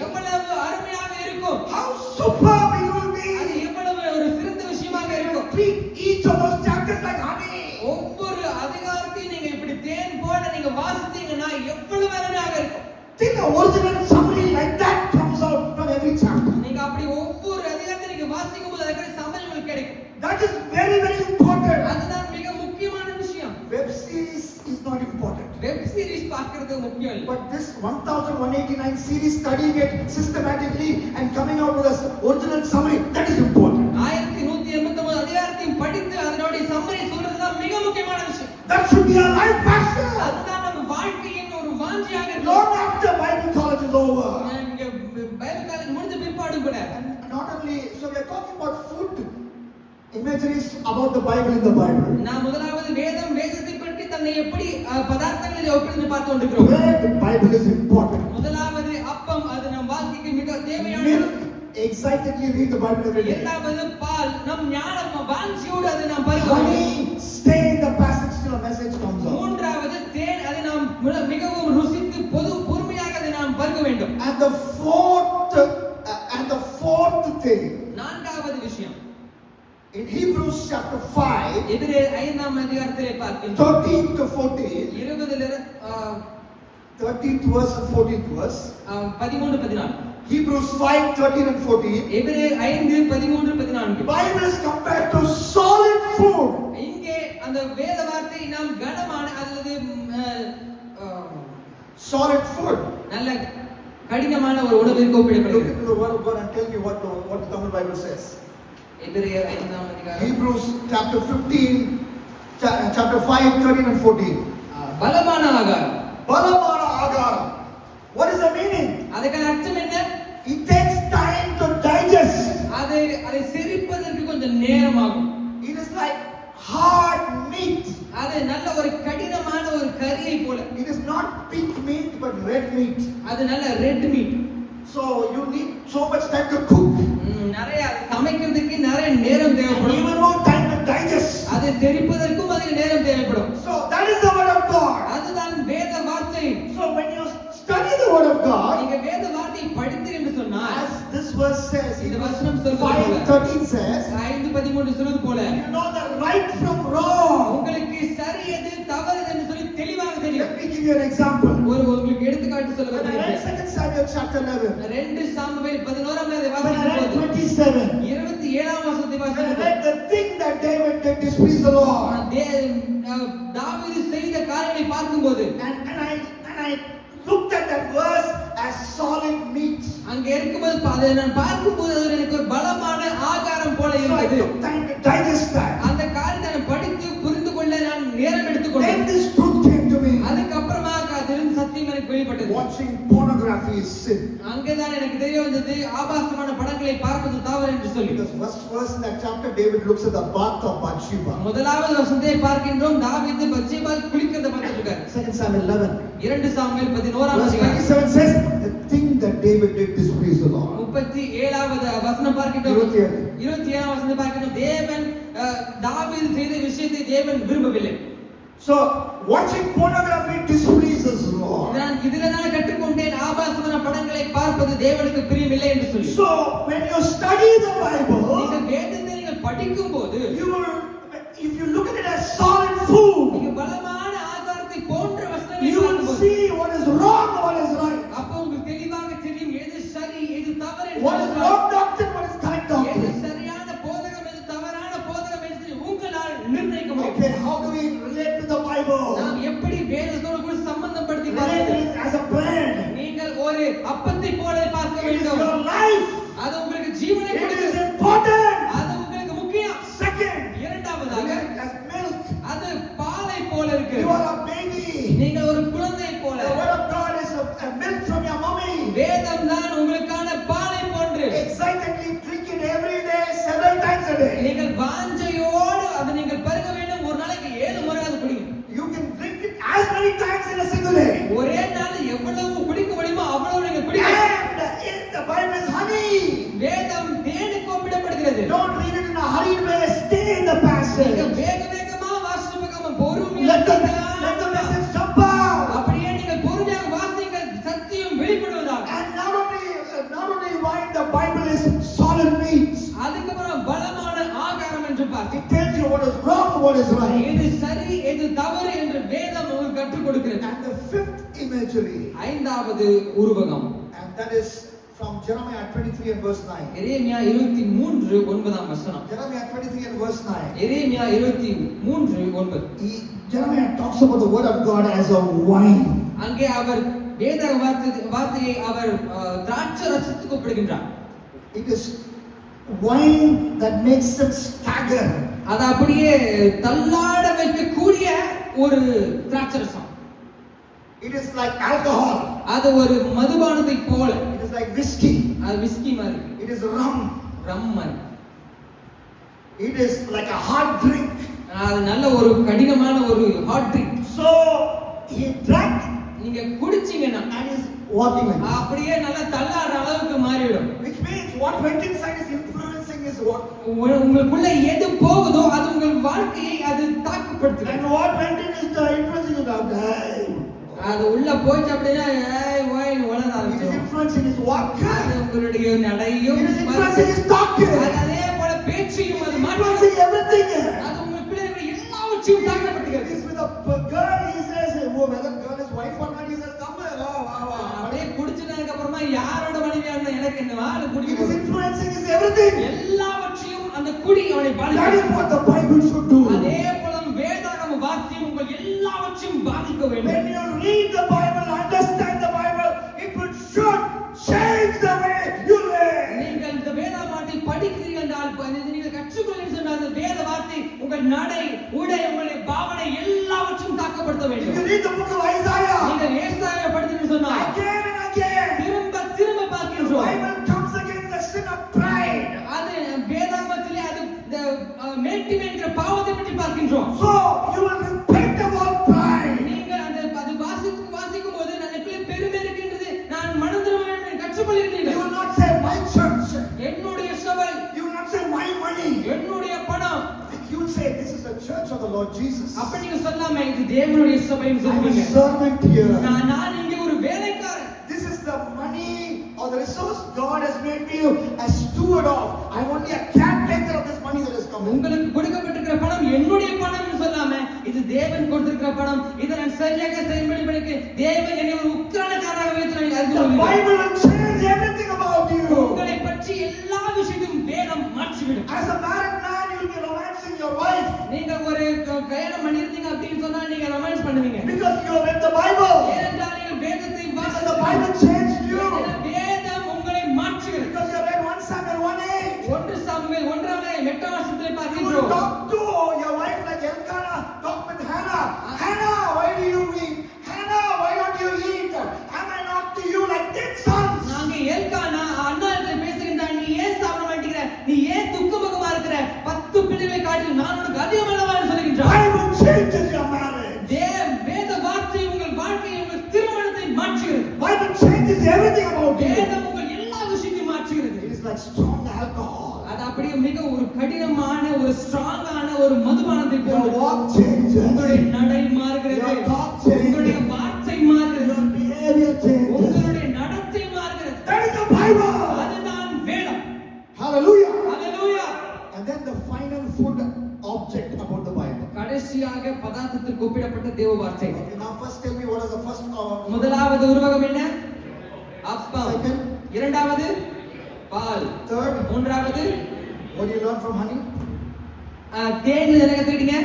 [SPEAKER 2] எவ்வளவு அருமையாக இருக்கும்.
[SPEAKER 1] How superb it will be.
[SPEAKER 2] அது எவ்வளவு ஒரு சிறந்த விஷயமாக இருக்கும்.
[SPEAKER 1] Treat each of those chapters like honey.
[SPEAKER 2] ஒவ்வொரு அதிகாரத்தையும் நீங்க இப்படி தேன் போல நீங்க வாசித்தீங்கன்னா எவ்வளவு அருமையாக இருக்கும்.
[SPEAKER 1] Think the original summary like that comes out from every chapter.
[SPEAKER 2] நீங்க அப்படி ஒவ்வொரு அதிகாரத்தை நீங்க வாசிக்கும்போது அதுக்கு சம்மரி உங்களுக்கு கிடைக்கும்.
[SPEAKER 1] That is very, very important.
[SPEAKER 2] அதுதான் மிக முக்கியமான விஷயம்.
[SPEAKER 1] Web series is not important.
[SPEAKER 2] Web series பார்க்கிறது முக்கியம் இல்ல.
[SPEAKER 1] But this 1189 series, studying it systematically and coming out with a original summary, that is important.
[SPEAKER 2] 1189 அதிகாரத்தையும் படித்து அதனோட சம்மரி சொல்றது தான் மிக முக்கியமான விஷயம்.
[SPEAKER 1] That should be our life passion.
[SPEAKER 2] அதுதான் நம்ம வாழ்க்கையின் ஒரு வாஞ்சியாக இருக்கும்.
[SPEAKER 1] Long after Bible college is over.
[SPEAKER 2] இங்க பைபிள் காலேஜ் முடிஞ்ச பிற்பாடு கூட.
[SPEAKER 1] And not only, so we are talking about food imageries about the Bible in the Bible.
[SPEAKER 2] நான் முதலாவது வேதத்தை பற்றி தன்னை எப்படி பதார்த்தங்களில் ஒப்பிட்டு பார்த்து கொண்டிருக்கிறோம்.
[SPEAKER 1] Bread, Bible is important.
[SPEAKER 2] முதலாவது அப்பம், அது நம் வாழ்க்கைக்கு மிக தேவையானது.
[SPEAKER 1] Milk, excitedly read the Bible every day.
[SPEAKER 2] இரண்டாவது பால், நம் ஞானம் வாஞ்சியோடு அதை நாம் பருக வேண்டும்.
[SPEAKER 1] Honey, stay in the passage till a message comes out.
[SPEAKER 2] மூன்றாவது தேன், அதை நாம் மிகவும் ருசித்து பொறுமையாக அதை நாம் பருக வேண்டும்.
[SPEAKER 1] And the fourth thing,
[SPEAKER 2] நான்காவது விஷயம்,
[SPEAKER 1] in Hebrews chapter 5,
[SPEAKER 2] எபிரேயர் 5ஆம் அதிகாரத்திலே பார்க்கின்றோம்.
[SPEAKER 1] 13 to 14, 13th verse and 14th verse.
[SPEAKER 2] 13 14.
[SPEAKER 1] Hebrews 5, 13 and 14.
[SPEAKER 2] எபிரேயர் 5 13 14.
[SPEAKER 1] Bible is compared to solid food.
[SPEAKER 2] இங்கே அந்த வேத வார்த்தை நாம் கனமான அல்லது
[SPEAKER 1] Solid food.
[SPEAKER 2] நல்ல கடினமான ஒரு உணவிற்கு
[SPEAKER 1] Look
[SPEAKER 2] ஒப்பிடப்படுகிறது.
[SPEAKER 1] into the word of God and tell me what the Tamil Bible says.
[SPEAKER 2] எபிரேயர் 5ஆம் அதிகாரம்
[SPEAKER 1] Hebrews chapter 15, chapter 5, 13 and 14.
[SPEAKER 2] பலமான ஆகாரம்.
[SPEAKER 1] Balamana agaram. What is the meaning?
[SPEAKER 2] அதுக்கான அர்த்தம் என்ன?
[SPEAKER 1] It takes time to digest.
[SPEAKER 2] அதை செரிப்பதற்கு கொஞ்சம் நேரம் ஆகும்.
[SPEAKER 1] It is like hard meat.
[SPEAKER 2] அது நல்ல ஒரு கடினமான ஒரு கறியை போல.
[SPEAKER 1] It is not pink meat but red meat.
[SPEAKER 2] அது நல்ல red meat.
[SPEAKER 1] So you need so much time to cook.
[SPEAKER 2] நிறைய சமைக்கிறதுக்கு நிறைய நேரம்
[SPEAKER 1] And
[SPEAKER 2] தேவைப்படும்.
[SPEAKER 1] even more time to digest.
[SPEAKER 2] அதை செரிப்பதற்கும் அதிக நேரம் தேவைப்படும்.
[SPEAKER 1] So that is the word of God.
[SPEAKER 2] அதுதான் வேத வார்த்தை.
[SPEAKER 1] So when you study the word of God,
[SPEAKER 2] நீங்க வேத வார்த்தையை படித்தீர்கள் என்று சொன்னால்,
[SPEAKER 1] as this verse says,
[SPEAKER 2] இந்த வசனம் சொல்வது
[SPEAKER 1] 5:13 says,
[SPEAKER 2] 5:13 சொல்வது போல,
[SPEAKER 1] you know the right from wrong.
[SPEAKER 2] உங்களுக்கு சரி எது தவறு எது என்று சொல்லி தெளிவாக தெரியும்.
[SPEAKER 1] Let me give you an example.
[SPEAKER 2] உங்களுக்கு எடுத்துக்காட்டு சொல்ல
[SPEAKER 1] When I read
[SPEAKER 2] விரும்புகிறேன்.
[SPEAKER 1] 2 Samuel chapter 11,
[SPEAKER 2] 2 சாமுவேல் 11ஆம் அதிகாரத்தை
[SPEAKER 1] when I read
[SPEAKER 2] வாசிக்கும்போது
[SPEAKER 1] 27,
[SPEAKER 2] 27ஆம் வசனத்தை
[SPEAKER 1] when I
[SPEAKER 2] வாசிக்கும்போது,
[SPEAKER 1] read the thing that David did displease the Lord,
[SPEAKER 2] தாவீது செய்த காரியங்களை பார்க்கும்போது,
[SPEAKER 1] and I looked at that verse as solid meat.
[SPEAKER 2] அங்கே இருக்கும்போது அதை நான் பார்க்கும்போது அது எனக்கு ஒரு பலமான ஆகாரம் போல
[SPEAKER 1] So I
[SPEAKER 2] இருந்தது.
[SPEAKER 1] took time to digest that.
[SPEAKER 2] அந்த காரியத்தை நான் படித்து புரிந்து கொள்ள நான் நேரம் எடுத்துக்கொண்டேன்.
[SPEAKER 1] Then this truth came to me.
[SPEAKER 2] அதுக்கப்புறமா அதிலிருந்து சத்தியம் எனக்கு வெளிப்பட்டது.
[SPEAKER 1] Watching pornography is sin.
[SPEAKER 2] அங்கேதான் எனக்கு தெரிய வந்தது ஆபாசமான படங்களை பார்ப்பது தவறு என்று சொல்லி.
[SPEAKER 1] Because first verse in that chapter, David looks at the bath of Bathsheba.
[SPEAKER 2] முதலாவது வசனத்தை பார்க்கின்றோம், தாவீது பத்சேபாள் குளிக்கிறதை பார்த்துட்டு இருக்காரு.
[SPEAKER 1] 2 Samuel 11.
[SPEAKER 2] 2 சாமுவேல் 11ஆம்
[SPEAKER 1] Verse
[SPEAKER 2] அதிகாரம்
[SPEAKER 1] 27 says, the thing that David did displeased the Lord.
[SPEAKER 2] 37வது வசனம் பார்க்கின்றோம்.
[SPEAKER 1] 27.
[SPEAKER 2] 27ஆம் வசனம் பார்க்கின்றோம், தேவன் தாவீது செய்த விஷயத்தை தேவன் விரும்பவில்லை.
[SPEAKER 1] So watching pornography displeases the Lord.
[SPEAKER 2] நான் இதில்தான் கற்றுக்கொண்டேன், ஆபாசமான படங்களை பார்ப்பது தேவனுக்கு பிரியமில்லை என்று சொல்லி.
[SPEAKER 1] So when you study the Bible,
[SPEAKER 2] நீங்கள் வேதத்தை நீங்கள் படிக்கும்போது,
[SPEAKER 1] you will, if you look at it as solid food,
[SPEAKER 2] நீங்க பலமான ஆகாரத்தை போன்ற வசனங்களை
[SPEAKER 1] you will
[SPEAKER 2] பார்க்கும்போது,
[SPEAKER 1] see what is wrong and what is right.
[SPEAKER 2] அப்போ உங்களுக்கு தெளிவாக தெரியும் எது சரி எது தவறு என்று.
[SPEAKER 1] What is wrong doctrine, what is correct
[SPEAKER 2] எது
[SPEAKER 1] doctrine.
[SPEAKER 2] சரியான போதகம் எது தவறான போதகம் என்று உங்களால் நிர்ணயிக்க முடியும்.
[SPEAKER 1] Okay, how do we relate to the Bible?
[SPEAKER 2] நாம் எப்படி வேதத்தோடு கூட சம்பந்தப்படுத்தி
[SPEAKER 1] Relate
[SPEAKER 2] பார்ப்பது?
[SPEAKER 1] it as a bread.
[SPEAKER 2] நீங்கள் ஒரு அப்பத்தை போல பார்க்க
[SPEAKER 1] It is
[SPEAKER 2] வேண்டும்.
[SPEAKER 1] your life.
[SPEAKER 2] அது உங்களுக்கு ஜீவனை
[SPEAKER 1] It is
[SPEAKER 2] கொடுக்கிறது.
[SPEAKER 1] important.
[SPEAKER 2] அது உங்களுக்கு முக்கியம்.
[SPEAKER 1] Second,
[SPEAKER 2] இரண்டாவதாக,
[SPEAKER 1] relate as milk.
[SPEAKER 2] அது பாலை போல இருக்கு.
[SPEAKER 1] You are a baby.
[SPEAKER 2] நீங்கள் ஒரு குழந்தை போல.
[SPEAKER 1] The word of God is a milk from your mommy.
[SPEAKER 2] வேதம் தான் உங்களுக்கான பாலை போன்று.
[SPEAKER 1] Excitedly drink it every day, several times a day.
[SPEAKER 2] நீங்கள் வாஞ்சையோடு அதை நீங்கள் பருக வேண்டும். ஒரு நாளைக்கு 7 முறை அது குடிங்க.
[SPEAKER 1] You can drink it as many times in a single day.
[SPEAKER 2] ஒரே நாள் எவ்வளவு குடிக்க முடியுமோ அவ்வளவு நீங்கள் குடிக்கலாம்.
[SPEAKER 1] And in the Bible is honey.
[SPEAKER 2] வேதம் தேனுக்கு ஒப்பிடப்படுகிறது.
[SPEAKER 1] Don't read it in a hurried way. Stay in the
[SPEAKER 2] நீங்க
[SPEAKER 1] passage.
[SPEAKER 2] வேகமா வாசிச்சு பார்க்காம பொறுமையா
[SPEAKER 1] Let the message jump out.
[SPEAKER 2] அப்படியே நீங்கள் பொறுமையாக வாசிங்க, சத்தியம் வெளிப்படுவதாக.
[SPEAKER 1] And not only why the Bible is solid meat.
[SPEAKER 2] அதுக்கப்புறம் பலமான ஆகாரம் என்று பார்த்து
[SPEAKER 1] It tells you what is wrong, what is right.
[SPEAKER 2] எது சரி எது தவறு என்று வேதம் உங்களுக்கு கற்றுக் கொடுக்கிறது.
[SPEAKER 1] And the fifth imagery,
[SPEAKER 2] 5வது உருவகம்,
[SPEAKER 1] and that is from Jeremiah 23 and verse 9.
[SPEAKER 2] எரேமியா 23 9ஆம் வசனம்.
[SPEAKER 1] Jeremiah 23 and verse 9.
[SPEAKER 2] Jeremiah 23 9.
[SPEAKER 1] Jeremiah talks about the word of God as a wine.
[SPEAKER 2] அங்கே அவர் வேத வார்த்தையை அவர் திராட்சை ரசத்துக்கு ஒப்பிடுகின்றார்.
[SPEAKER 1] It is wine that makes them stagger.
[SPEAKER 2] அது அப்படியே தள்ளாட வைக்கக்கூடிய ஒரு திராட்சை ரசம்.
[SPEAKER 1] It is like alcohol.
[SPEAKER 2] அது ஒரு மதுபானத்தை போல.
[SPEAKER 1] It is like whiskey.
[SPEAKER 2] அது விஸ்கி மாதிரி.
[SPEAKER 1] It is rum.
[SPEAKER 2] ரம் மாதிரி.
[SPEAKER 1] It is like a hard drink.
[SPEAKER 2] அது நல்ல ஒரு கடினமான ஒரு hot drink.
[SPEAKER 1] So he drank
[SPEAKER 2] நீங்க குடிச்சீங்கன்னா
[SPEAKER 1] and is walking like this.
[SPEAKER 2] அப்படியே நல்லா தள்ளாடுற அளவுக்கு மாறிவிடும்.
[SPEAKER 1] Which means what went inside is influencing his what?
[SPEAKER 2] உங்களுக்குள்ள எது போகுதோ அது உங்கள் வாழ்க்கையை அது தாக்கப்படுத்தும்.
[SPEAKER 1] And what went in is the influencing of the guy.
[SPEAKER 2] அது உள்ள போயிட்டு அப்படியே ஏய் ஓய் உலக
[SPEAKER 1] It is
[SPEAKER 2] ஆரம்பிச்சிடும்.
[SPEAKER 1] influencing his walk.
[SPEAKER 2] அது உங்களுடைய நடையும்
[SPEAKER 1] It is influencing his talk.
[SPEAKER 2] அதே போல பேச்சையும் அது மாற்றும்.
[SPEAKER 1] Influencing everything.
[SPEAKER 2] அது உங்களுக்குள்ள இருக்கிற எல்லாவற்றையும்
[SPEAKER 1] If
[SPEAKER 2] தாக்கப்படுத்துகிறது.
[SPEAKER 1] he's with a girl, he says, oh, whether girl is wife or not, he says, come here, wow.
[SPEAKER 2] அப்படியே குடிச்சதுக்கு அப்புறமா யாரோட மனைவியா இருந்தா எனக்கு என்னவா அது
[SPEAKER 1] It is
[SPEAKER 2] குடிக்கும்.
[SPEAKER 1] influencing his everything.
[SPEAKER 2] எல்லாவற்றையும் அந்த குடி அவனை
[SPEAKER 1] That
[SPEAKER 2] பாதிக்கும்.
[SPEAKER 1] is what the Bible should do.
[SPEAKER 2] அதே போல வேதாகம வார்த்தையும் உங்கள் எல்லாவற்றையும் பாதிக்க வேண்டும்.
[SPEAKER 1] When you read the Bible, understand the Bible, it will should change the way you live.
[SPEAKER 2] நீங்கள் இந்த வேத வார்த்தை படிக்கிறீர்கள் என்றால் நீங்கள் கற்றுக்கொள்ள சொன்னால் அந்த வேத வார்த்தை உங்கள் நடை உடை உங்களுடைய பாவனை எல்லாவற்றையும் தாக்கப்படுத்த
[SPEAKER 1] If
[SPEAKER 2] வேண்டும்.
[SPEAKER 1] you read the book of Isaiah,
[SPEAKER 2] நீங்கள் ஏசாயா படித்தீர்கள் சொன்னால்
[SPEAKER 1] again and again,
[SPEAKER 2] திரும்ப
[SPEAKER 1] the
[SPEAKER 2] பார்க்கின்றோம்.
[SPEAKER 1] Bible comes against the sin of pride.
[SPEAKER 2] அது வேதாகமத்திலே அது மேட்டிமை என்கிற பாவத்தை பற்றி பார்க்கின்றோம்.
[SPEAKER 1] So you will repent of all pride.
[SPEAKER 2] நீங்கள் அது வாசிக்கும் போது எனக்குள்ளே பெருமை இருக்கின்றது, நான் மனம் திரும்ப வேண்டும் என்று கற்றுக்கொள்கிறீர்கள்.
[SPEAKER 1] You will not say my church.
[SPEAKER 2] என்னுடைய சபை,
[SPEAKER 1] You will not say my money.
[SPEAKER 2] என்னுடைய பணம்.
[SPEAKER 1] You will say this is the church of the Lord Jesus.
[SPEAKER 2] அப்படி நீங்க சொல்லாம இது தேவனுடைய சபைன்னு
[SPEAKER 1] I'm a
[SPEAKER 2] சொல்லுவீங்க.
[SPEAKER 1] servant here.
[SPEAKER 2] நான் இங்கே ஒரு வேலைக்காரன்.
[SPEAKER 1] This is the money or the resource God has made me a steward of. I'm only a caretaker of this money that has come in.
[SPEAKER 2] உங்களுக்கு கொடுக்கப்பட்டிருக்கிற பணம் என்னுடைய பணம்னு சொல்லாம இது தேவன் கொடுத்திருக்கிற பணம், இதை நான் சரியாக செயல்படுத்தி தேவன் என்னை ஒரு உக்கிரானக்காரராக வைத்து
[SPEAKER 1] The
[SPEAKER 2] அறிந்து
[SPEAKER 1] Bible will change everything about you.
[SPEAKER 2] உங்களை பற்றி எல்லா விஷயத்தையும் வேதம் மாற்றிவிடும்.
[SPEAKER 1] As a married man, you will be romancing your wife
[SPEAKER 2] நீங்க ஒரு கல்யாணம் பண்ணிருந்தீங்க அப்படின்னு சொன்னா நீங்க ரொமான்ஸ் பண்ணுவீங்க.
[SPEAKER 1] because you have read the Bible.
[SPEAKER 2] ஏனென்றால் நீங்கள் வேதத்தை
[SPEAKER 1] Because the Bible changed you.
[SPEAKER 2] வேதம் உங்களை மாற்றுகிறது.
[SPEAKER 1] Because you have read 1 Samuel 1:8.
[SPEAKER 2] 1 Samuel 1:8
[SPEAKER 1] You will
[SPEAKER 2] பார்க்கிறோம்.
[SPEAKER 1] talk to your wife like Elkanah. Talk with Hannah. Hannah, why do you weep? Hannah, why don't you eat? Am I not to you like 10 sons?
[SPEAKER 2] நாங்க Elkanah அண்ணாவிட்ட பேசுகின்றான், நீ ஏன் சாப்பிட மாட்டேங்கிற, நீ ஏன் துக்கமுகமா இருக்கிற, 10 பிள்ளைகளை காட்டில் நான் உனக்கு அதிகமானவன் சொல்கின்றான்.
[SPEAKER 1] Bible changes your marriage.
[SPEAKER 2] வேத வார்த்தை உங்கள் வாழ்க்கையை உங்கள் திருமணத்தை மாற்றுகிறது.
[SPEAKER 1] Bible changes everything about you.
[SPEAKER 2] வேதம் உங்கள் எல்லா விஷயத்தையும் மாற்றுகிறது.
[SPEAKER 1] It is like strong alcohol.
[SPEAKER 2] அது அப்படியே மிக ஒரு கடினமான ஒரு ஸ்ட்ராங்கான ஒரு மதுபானத்தை
[SPEAKER 1] Your
[SPEAKER 2] போல
[SPEAKER 1] walk changes.
[SPEAKER 2] உங்களுடைய நடை மாறுகிறது,
[SPEAKER 1] Your talk changes.
[SPEAKER 2] உங்களுடைய வார்த்தை மாறுகிறது,
[SPEAKER 1] Your behavior changes.
[SPEAKER 2] உங்களுடைய நடத்தை மாறுகிறது.
[SPEAKER 1] That is the Bible.
[SPEAKER 2] அதுதான் வேதம்.
[SPEAKER 1] Hallelujah.
[SPEAKER 2] Hallelujah.
[SPEAKER 1] And then the final food object about the Bible.
[SPEAKER 2] கடைசியாக பதார்த்தத்திற்கு ஒப்பிடப்பட்ட தேவ வார்த்தை.
[SPEAKER 1] Okay, now first tell me what is the first
[SPEAKER 2] முதலாவது உருவகம் என்ன? அப்பம்.
[SPEAKER 1] Second.
[SPEAKER 2] இரண்டாவது பால்.
[SPEAKER 1] Third.
[SPEAKER 2] மூன்றாவது
[SPEAKER 1] What do you learn from honey?
[SPEAKER 2] தேன்ல என்ன கத்துக்கிட்டீங்க?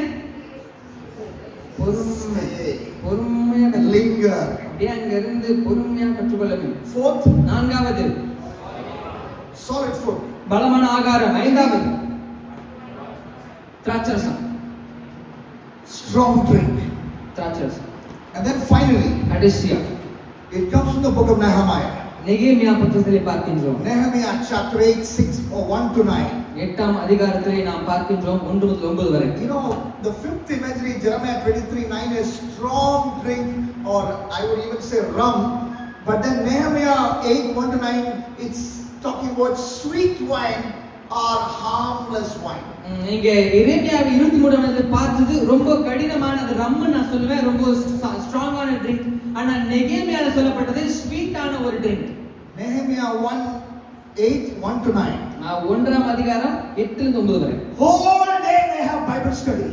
[SPEAKER 2] பொறுமையா
[SPEAKER 1] Linger.
[SPEAKER 2] அப்படியே அங்க இருந்து பொறுமையா கற்றுக்கொள்ளணும்.
[SPEAKER 1] Fourth.
[SPEAKER 2] நான்காவது
[SPEAKER 1] Solid food.
[SPEAKER 2] பலமான ஆகாரம். ஐந்தாவது திராட்சரசம்.
[SPEAKER 1] Strong drink.
[SPEAKER 2] திராட்சரசம்.
[SPEAKER 1] And then finally,
[SPEAKER 2] கடைசியா
[SPEAKER 1] it comes from the book of Nehemiah.
[SPEAKER 2] நெகேமியா புத்தகத்திலே பார்க்கின்றோம்.
[SPEAKER 1] Nehemiah chapter 8, 6 or 1 to 9.
[SPEAKER 2] 8ஆம் அதிகாரத்திலே நாம் பார்க்கின்றோம் 1 முதல் 9 வரை.
[SPEAKER 1] You know, the fifth imagery, Jeremiah 23:9 is strong drink, or I would even say rum. But then Nehemiah 8, 1 to 9, it's talking about sweet wine or harmless wine.
[SPEAKER 2] இங்க எரேமியாவை 23 பார்த்தது ரொம்ப கடினமான அது ரம்மு நான் சொல்லுவேன், ரொம்ப ஸ்ட்ராங்கான ட்ரிங்க். ஆனா நெகேமியால சொல்லப்பட்டது ஸ்வீட்டான ஒரு ட்ரிங்க்.
[SPEAKER 1] Nehemiah 1:8, 1 to 9.
[SPEAKER 2] 1ஆம் அதிகாரம் 8 ல இருந்து 9 வரை.
[SPEAKER 1] Whole day they have Bible study.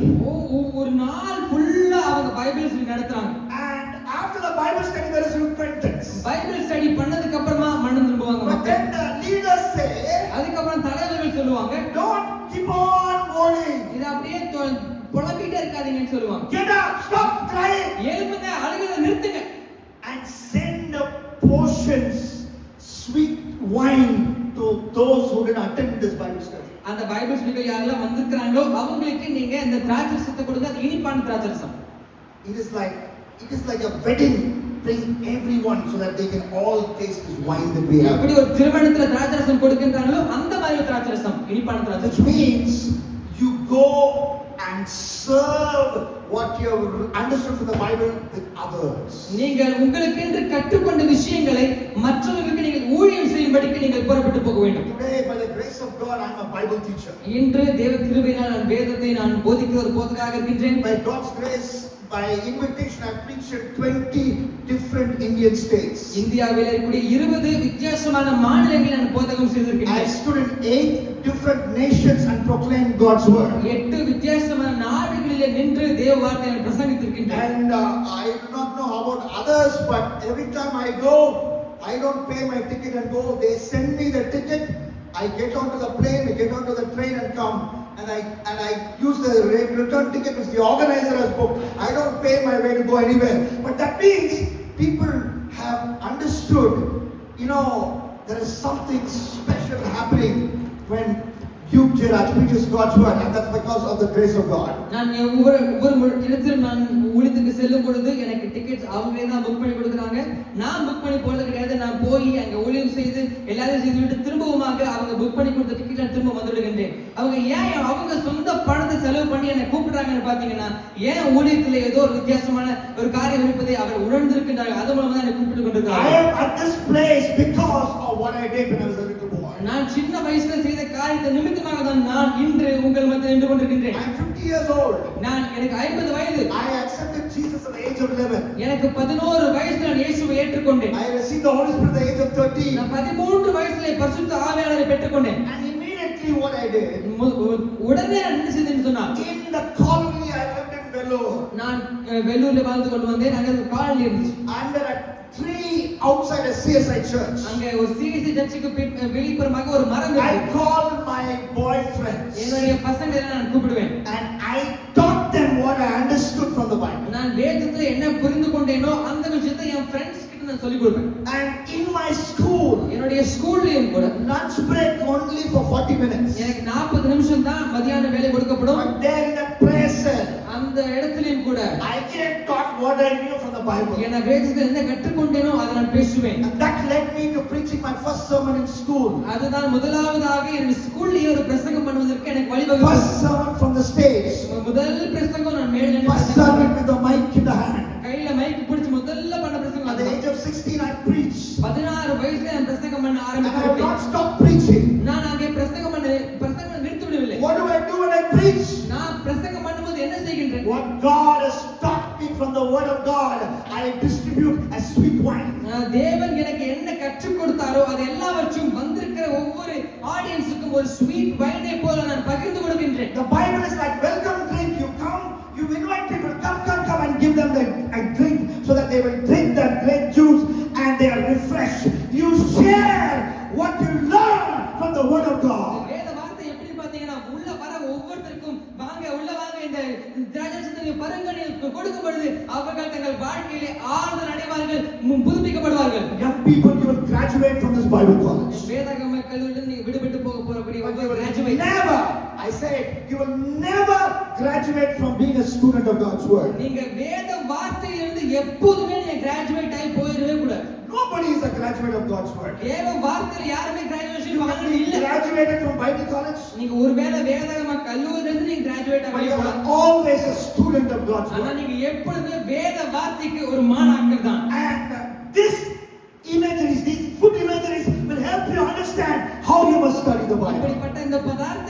[SPEAKER 2] ஒரு நாள் ஃபுல்லா அவங்க பைபிள் ஸ்டடி நடத்துறாங்க.
[SPEAKER 1] And after the Bible study there is repentance.
[SPEAKER 2] Bible study பண்ணதுக்கு அப்புறமா மனம் திரும்புவாங்க
[SPEAKER 1] But
[SPEAKER 2] மக்கள்.
[SPEAKER 1] then the leaders say,
[SPEAKER 2] அதுக்கு அப்புறம் தலைவர்கள் சொல்லுவாங்க,
[SPEAKER 1] don't keep on mourning.
[SPEAKER 2] இது அப்படியே புலம்பிட்டே இருக்காதீங்கன்னு சொல்லுவாங்க.
[SPEAKER 1] Get up, stop crying.
[SPEAKER 2] எழும்புங்க, அழுகிறத நிறுத்துங்க.
[SPEAKER 1] And send portions, sweet wine to those who didn't attend this Bible study.
[SPEAKER 2] அந்த பைபிள் ஸ்டடிக்கு யாரெல்லாம் வந்திருக்காங்களோ அவங்களுக்கு நீங்க இந்த திராட்சரசத்தை கொடுங்க, அது இனிப்பான திராட்சரசம்.
[SPEAKER 1] It is like a wedding. Bring everyone so that they can all taste this wine that we have.
[SPEAKER 2] எப்படி ஒரு திருமணத்துல திராட்சரசம் கொடுக்கின்றாங்களோ அந்த மாதிரி திராட்சரசம், இனிப்பான
[SPEAKER 1] Which
[SPEAKER 2] திராட்சரசம்.
[SPEAKER 1] means you go and serve what you have understood from the Bible with others.
[SPEAKER 2] நீங்கள் உங்களுக்கென்று கற்றுக்கொண்ட விஷயங்களை மற்றவர்களுக்கு நீங்கள் ஊழியம் செய்யும்படிக்கு நீங்கள் புறப்பட்டு போக வேண்டும்.
[SPEAKER 1] Today, by the grace of God, I am a Bible teacher.
[SPEAKER 2] இன்று தேவ கிருபையினால் நான் வேதத்தை நான் போதிக்கிற ஒரு போதகராக இருக்கின்றேன்.
[SPEAKER 1] By God's grace, by invitation, I preached in 20 different Indian states.
[SPEAKER 2] இந்தியாவில் இருக்கக்கூடிய 20 வித்தியாசமான மாநிலங்களில் நான் போதகம்
[SPEAKER 1] I
[SPEAKER 2] செய்திருக்கிறேன்.
[SPEAKER 1] stood in 8 different nations and proclaimed God's word.
[SPEAKER 2] 8 வித்தியாசமான நாடுகளிலே நின்று தேவ வார்த்தையை நான் பிரசங்கித்திருக்கின்றேன்.
[SPEAKER 1] And I do not know about others, but every time I go, I don't pay my ticket and go. They send me the ticket. I get onto the plane, I get onto the train and come. And I use the return ticket which the organizer has booked. I don't pay my way to go anywhere. But that means people have understood, there is something special happening when you preaches God's word, and that's because of the grace of God.
[SPEAKER 2] நான் ஒவ்வொரு இடத்தில் நான் ஊழியத்துக்கு செல்லும் பொழுது எனக்கு tickets அவங்களே தான் புக் பண்ணி கொடுக்குறாங்க. நான் புக் பண்ணி போறது கிடையாது. நான் போய் அங்க ஊழியம் செய்து எல்லாரும் செய்து விட்டு திரும்பவுமாக அவங்க புக் பண்ணி கொடுத்த டிக்கெட் நான் திரும்ப வந்து விடுகின்றேன். அவங்க சொந்த பணத்தை செலவு பண்ணி என்னை கூப்பிடுறாங்கன்னு பாத்தீங்கன்னா ஏன் ஊழியத்துல ஏதோ ஒரு வித்தியாசமான ஒரு காரியம் இருப்பதை அவர் உணர்ந்திருக்கின்றார்கள். அது மூலமா தான் என்னை கூப்பிட்டு கொண்டிருக்கிறாங்க.
[SPEAKER 1] I am at this place because of what I did when I was a little boy.
[SPEAKER 2] நான் சின்ன வயசுல செய்த காரியத்தை நிமித்தமாக தான் நான் இன்று உங்கள் மத்தியில் நின்று கொண்டிருக்கின்றேன்.
[SPEAKER 1] I am 50 years old.
[SPEAKER 2] எனக்கு 50 வயது.
[SPEAKER 1] I accepted Jesus at the age of 11.
[SPEAKER 2] எனக்கு 11 வயசுல நான் இயேசுவை ஏற்றுக்கொண்டேன்.
[SPEAKER 1] I received the Holy Spirit at the age of 13.
[SPEAKER 2] நான் 13 வயசுல பரிசுத்த ஆவியானவரை பெற்றுக்கொண்டேன்.
[SPEAKER 1] And immediately what I did,
[SPEAKER 2] உடனே நான் என்ன செய்தேன்னு சொன்னா,
[SPEAKER 1] in the colony I lived in Vellore.
[SPEAKER 2] நான் வெள்ளூர்ல வாழ்ந்து கொண்டு வந்தேன். அங்க ஒரு காலனி இருந்துச்சு.
[SPEAKER 1] Under a tree outside a CSI church.
[SPEAKER 2] அங்க ஒரு சிஎஸ்ஐ சர்ச்சுக்கு வெளிப்புறமாக ஒரு மரம்
[SPEAKER 1] I
[SPEAKER 2] இருந்துச்சு.
[SPEAKER 1] called my boyfriends.
[SPEAKER 2] என்னுடைய பசங்களை நான் கூப்பிடுவேன்.
[SPEAKER 1] And I taught them what I understood from the Bible.
[SPEAKER 2] நான் வேதத்துல என்ன புரிந்து கொண்டேனோ அந்த விஷயத்தை என் ஃப்ரெண்ட்ஸ் கிட்ட நான் சொல்லிக் கொடுப்பேன்.
[SPEAKER 1] And in my school,
[SPEAKER 2] என்னுடைய ஸ்கூல்லயும் கூட
[SPEAKER 1] lunch break only for 40 minutes.
[SPEAKER 2] எனக்கு 40 நிமிஷம் தான் மதியான வேலை கொடுக்கப்படும்.
[SPEAKER 1] But there in that prayer cell,
[SPEAKER 2] அந்த இடத்திலும் கூட
[SPEAKER 1] I get taught what I knew from the Bible.
[SPEAKER 2] நான் வேதத்துல என்ன கற்றுக்கொண்டேனோ அதை நான் பேசுவேன்.
[SPEAKER 1] And that led me to preaching my first sermon in school.
[SPEAKER 2] அதுதான் முதலாவதாக என் ஸ்கூல்ல ஒரு பிரசங்கம் பண்ணுவதற்கு எனக்கு வழிவகுத்தது.
[SPEAKER 1] First sermon from the stage.
[SPEAKER 2] முதல் பிரசங்கம் நான் மேடையில் நின்று
[SPEAKER 1] First sermon with the mic in the hand.
[SPEAKER 2] கையில மைக் பிடிச்சு முதல்ல பண்ண பிரசங்கம்.
[SPEAKER 1] At the age of 16 I preached.
[SPEAKER 2] 16 வயசுல நான் பிரசங்கம் பண்ண
[SPEAKER 1] And I have
[SPEAKER 2] ஆரம்பித்தேன்.
[SPEAKER 1] not stopped preaching.
[SPEAKER 2] நான் அங்கே பிரசங்கம் நிறுத்தி விடவில்லை.
[SPEAKER 1] What do I do when I preach?
[SPEAKER 2] நான் பிரசங்கம் பண்ணும்போது என்ன செய்கின்றேன்?
[SPEAKER 1] What God has taught me from the word of God, I distribute as sweet wine.
[SPEAKER 2] தேவன் எனக்கு என்ன கற்றுக் கொடுத்தாரோ அது எல்லாவற்றையும் வந்திருக்கிற ஒவ்வொரு ஆடியன்ஸுக்கும் ஒரு ஸ்வீட் வைனை போல நான் பகிர்ந்து கொடுக்கின்றேன்.
[SPEAKER 1] The Bible is like welcome drink. You come, you invite people, come and give them a drink so that they will drink that grape juice and they are refreshed. You share what you learn from the word of God.
[SPEAKER 2] வேத வார்த்தை எப்படி பாத்தீங்கன்னா உள்ள வர ஒவ்வொருத்தருக்கும் வாங்க உள்ள வாங்க இந்த திராட்சை பருங்கனி கொடுக்கும் பொழுது அவர்கள் தங்கள் வாழ்க்கையிலே ஆறுதல் அடைவார்கள், புதுப்பிக்கப்படுவார்கள்.
[SPEAKER 1] Young people, you will graduate from this Bible college.
[SPEAKER 2] வேதாகம கல்லூரியிலிருந்து நீங்க விடுபட்டு போகக்கூடிய graduate.
[SPEAKER 1] Never, I say it, you will never graduate from being a student of God's word.
[SPEAKER 2] நீங்க வேத வார்த்தையிலிருந்து எப்போதுமே நீங்க கிராஜுவேட் ஆகி போயிடவே கூடாது.
[SPEAKER 1] Nobody is a graduate of God's word.
[SPEAKER 2] தேவ வார்த்தையில யாருமே கிராஜுவேஷன் வாங்குறது
[SPEAKER 1] You
[SPEAKER 2] இல்ல.
[SPEAKER 1] graduated from Bible college,
[SPEAKER 2] நீங்க ஒருவேளை வேதாகம கல்லூரியிலிருந்து நீங்க கிராஜுவேட்
[SPEAKER 1] but you
[SPEAKER 2] ஆகலாம்.
[SPEAKER 1] are always a student of God's
[SPEAKER 2] ஆனா
[SPEAKER 1] word.
[SPEAKER 2] நீங்க எப்பொழுதுமே வேத வார்த்தைக்கு ஒரு மாணாக்கர் தான்.
[SPEAKER 1] And this imageries, these food imageries will help you understand how you must study the Bible.
[SPEAKER 2] இப்படிப்பட்ட இந்த பதார்த்த